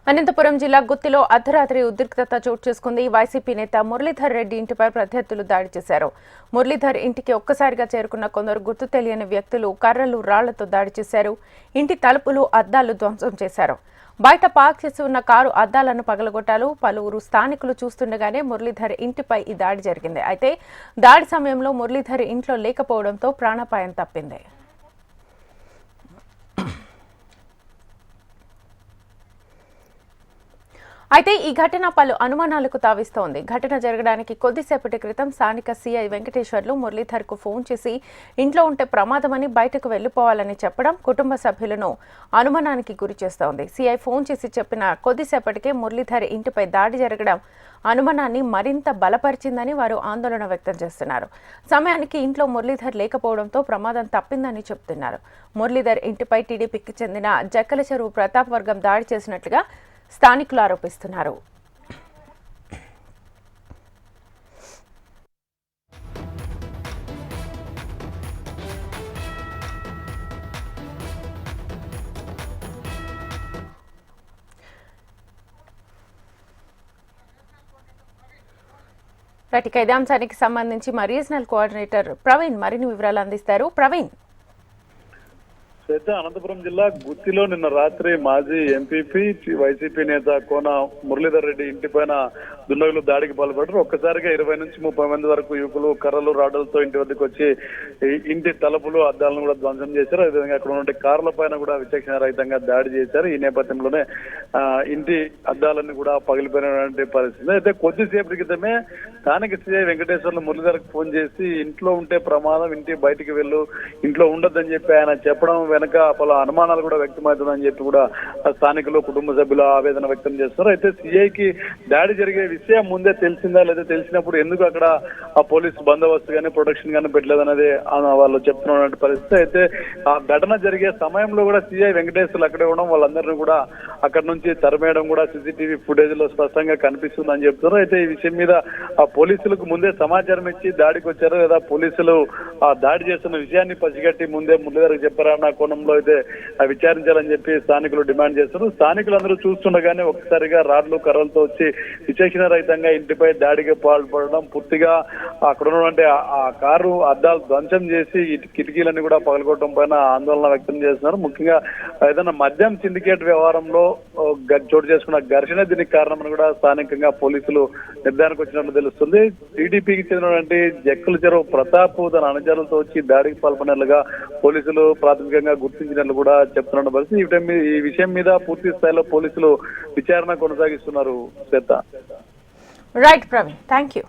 అనంతపురం జిల్లా గుత్తిలో అర్ధరాత్రి ఉద్రిక్తత చోటు చేసుకుంది. వైసీపీ నేత మురళీధర్ రెడ్డి ఇంటిపై ప్రత్యర్థులు దాడి చేశారు. మురళీధర్ ఇంటికి ఒక్కసారిగా చేరుకున్న కొందరు గుర్తు తెలియని వ్యక్తులు కర్రలు, రాళ్లతో దాడి చేశారు. ఇంటి తలుపులు, అద్దాలు ధ్వంసం చేశారు. బయట పార్క్ చేసి ఉన్న కారు అద్దాలను పగలగొట్టారు. పలువురు స్థానికులు చూస్తుండగానే మురళీధర్ ఇంటిపై ఈ దాడి జరిగింది. అయితే దాడి సమయంలో మురళీధర్ ఇంట్లో లేకపోవడంతో ప్రాణాపాయం తప్పింది. అయితే ఈ ఘటన పలు అనుమానాలకు తావిస్తోంది. ఘటన జరగడానికి కొద్దిసేపటి క్రితం స్థానిక సీఐ వెంకటేశ్వర్లు మురళీధర్కు ఫోన్ చేసి ఇంట్లో ఉంటే ప్రమాదమని బయటకు వెళ్లిపోవాలని చెప్పడం కుటుంబ సభ్యులను అనుమానానికి గురి చేస్తోంది. సీఐ ఫోన్ చేసి చెప్పిన కొద్దిసేపటికే మురళీధర్ ఇంటిపై దాడి జరగడం అనుమానాన్ని మరింత బలపరిచిందని వారు ఆందోళన వ్యక్తం చేస్తున్నారు. సమయానికి ఇంట్లో మురళీధర్ లేకపోవడంతో ప్రమాదం తప్పిందని చెబుతున్నారు. మురళీధర్ ఇంటిపై టీడీపీకి చెందిన జక్కల చెరువు ప్రతాప్ వర్గం దాడి చేసినట్లుగా స్థానికులు ఆరోపిస్తున్నారు. ఇదే అంశానికి సంబంధించి మా రీజనల్ కోఆర్డినేటర్ ప్రవీణ్ మరిన్ని వివరాలు అందిస్తారు. ప్రవీణ్, అనంతపురం జిల్లా గుత్తిలో నిన్న రాత్రి మాజీ ఎంపీపీ వైసీపీ నేత కోన మురళీధర్ రెడ్డి ఇంటిపైన దుండగులు దాడికి పాల్పడ్డారు. ఒక్కసారిగా 20 నుంచి 30 మంది వరకు యువకులు కర్రలు, రాడ్లతో ఇంటి వద్దకు వచ్చి ఇంటి తలుపులు, అద్దాలను కూడా ధ్వంసం చేశారు. అదేవిధంగా అక్కడ ఉన్న కార్ల పైన కూడా విచక్షణ రహితంగా దాడి చేశారు. ఈ నేపథ్యంలోనే ఇంటి అద్దాలన్నీ కూడా పగిలిపోయినటువంటి పరిస్థితి. అయితే కొద్దిసేపటి క్రితమే స్థానిక సీఐ వెంకటేశ్వర్లు మురళీధర్కి ఫోన్ చేసి ఇంట్లో ఉంటే ప్రమాదం, ఇంటి బయటికి వెళ్ళు, ఇంట్లో ఉండొద్దని చెప్పి ఆయన చెప్పడం వెనక పలు అనుమానాలు కూడా వ్యక్తమవుతుందని చెప్పి కూడా స్థానికులు, కుటుంబ సభ్యులు ఆవేదన వ్యక్తం చేస్తారు. అయితే సీఐకి దాడి జరిగే విషయం ముందే తెలిసిందా, లేదా తెలిసినప్పుడు ఎందుకు అక్కడ ఆ పోలీస్ బందోబస్తు కానీ ప్రొటెక్షన్ కానీ పెట్టలేదనేది వాళ్ళు చెప్తున్నటువంటి పరిస్థితి. అయితే ఆ ఘటన జరిగే సమయంలో కూడా సీఐ వెంకటేశ్వర్లు అక్కడే ఉండడం, వాళ్ళందరినీ కూడా అక్కడ నుంచి తరిమేయడం కూడా సీసీటీవీ ఫుటేజ్ లో స్పష్టంగా కనిపిస్తుందని చెప్తున్నారు. అయితే ఈ విషయం మీద ఆ పోలీసులకు ముందే సమాచారం ఇచ్చి దాడికి వచ్చారు, లేదా పోలీసులు ఆ దాడి చేస్తున్న విషయాన్ని పసిగట్టి ముందే మురళీధర్కి చెప్పారన్న కోణంలో అయితే విచారించాలని చెప్పి స్థానికులు డిమాండ్ చేస్తారు. స్థానికులందరూ చూస్తుండగానే ఒక్కసారిగా రాడ్లు, కర్రలతో వచ్చి విచక్షణ రహితంగా ఇంటిపై దాడికి పాల్పడడం, పూర్తిగా అక్కడ ఉన్నటువంటి ఆ కారు అద్దాలు ధ్వంసం చేసి కిటికీలన్నీ కూడా పగలగొట్టడం పైన ఆందోళన వ్యక్తం చేస్తున్నారు. ముఖ్యంగా ఏదైనా మద్యం సిండికేట్ వ్యవహారంలో చోటు చేసుకున్న ఘర్షణ దీనికి కారణమని కూడా స్థానికంగా పోలీసులు నిర్ధారణకు వచ్చినట్లు తెలుస్తుంది. టీడీపీకి చెందినటువంటి జక్కల చెరువు ప్రతాప్ తన అనుచరులతో వచ్చి దాడికి పాల్పడినట్లుగా పోలీసులు ప్రాథమికంగా గుర్తించినట్లు కూడా చెప్తున్న పరిస్థితి. ఈ విషయం మీద పూర్తి స్థాయిలో పోలీసులు విచారణ కొనసాగిస్తున్నారు. Right Praveen, thank you.